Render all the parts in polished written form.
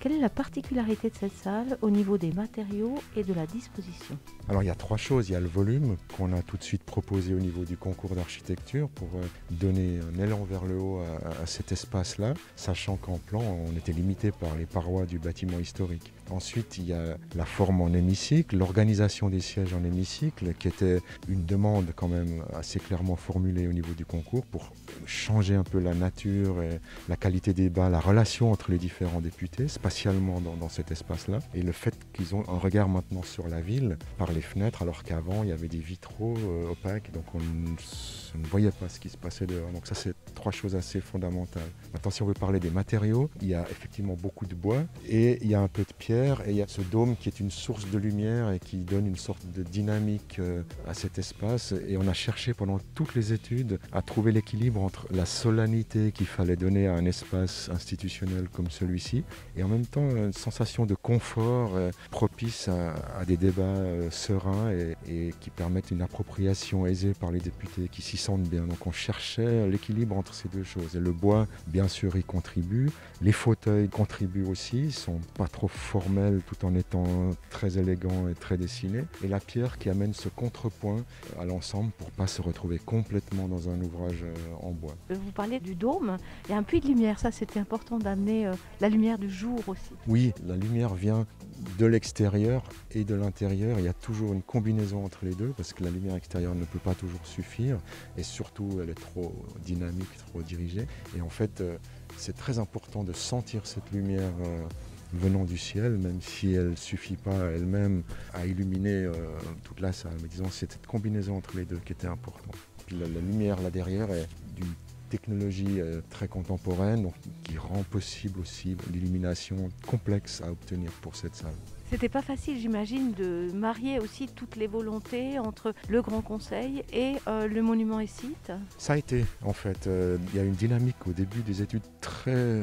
Quelle est la particularité de cette salle au niveau des matériaux et de la disposition? Alors il y a trois choses. Il y a le volume qu'on a tout de suite proposé au niveau du concours d'architecture pour donner un élan vers le haut à cet espace-là, sachant qu'en plan on était limité par les parois du bâtiment historique. Ensuite il y a la forme en hémicycle, l'organisation des sièges en hémicycle qui était une demande quand même assez clairement formulée au niveau du concours pour changer un peu la nature et la qualité des débats, la relation entre les différents députés, spatialement dans cet espace-là. Et le fait qu'ils ont un regard maintenant sur la ville par les fenêtres, alors qu'avant il y avait des vitraux opaques, donc on ne voyait pas ce qui se passait dehors. Donc ça, c'est trois choses assez fondamentales. Maintenant, si on veut parler des matériaux, il y a effectivement beaucoup de bois et il y a un peu de pierre et il y a ce dôme qui est une source de lumière et qui donne une sorte de dynamique à cet espace. Et on a cherché pendant toutes les études à trouver l'équilibre entre la solennité qu'il fallait donner à un espace institutionnel comme celui-ci et en même temps une sensation de confort propice à des débats sereins et qui permettent une appropriation aisée par les députés qui s'y sentent bien. Donc on cherchait l'équilibre entre ces deux choses. Et le bois, bien sûr, y contribue. Les fauteuils contribuent aussi. Ils ne sont pas trop formels tout en étant très élégants et très dessinés. Et la pierre qui amène ce contrepoint à l'ensemble pour ne pas se retrouver complètement dans un ouvrage en bois. Vous parlez du dôme, il y a un puits de lumière, ça c'était important d'amener la lumière du jour aussi. Oui, la lumière vient de l'extérieur et de l'intérieur. Il y a toujours une combinaison entre les deux parce que la lumière extérieure ne peut pas toujours suffire et surtout elle est trop dynamique, trop dirigée. Et en fait, c'est très important de sentir cette lumière venant du ciel, même si elle ne suffit pas elle-même à illuminer toute la salle. Mais disons, c'est cette combinaison entre les deux qui était importante. Puis la lumière là derrière est d'une technologie très contemporaine, donc, qui rend possible aussi l'illumination complexe à obtenir pour cette salle. C'était pas facile, j'imagine, de marier aussi toutes les volontés entre le Grand Conseil et le monument et site. Ça a été, en fait. Il y a une dynamique au début des études très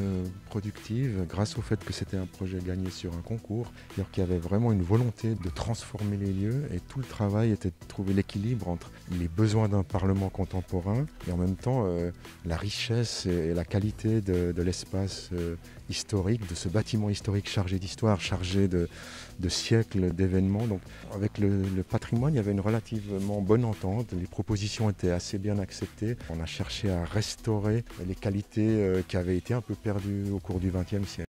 productive grâce au fait que c'était un projet gagné sur un concours, c'est-à-dire qu'il y avait vraiment une volonté de transformer les lieux et tout le travail était de trouver l'équilibre entre les besoins d'un Parlement contemporain et en même temps la richesse et la qualité de l'espace historique, de ce bâtiment historique chargé d'histoire, chargé de siècles d'événements. Donc avec le patrimoine, il y avait une relativement bonne entente. Les propositions étaient assez bien acceptées. On a cherché à restaurer les qualités qui avaient été un peu perdues au cours du XXe siècle.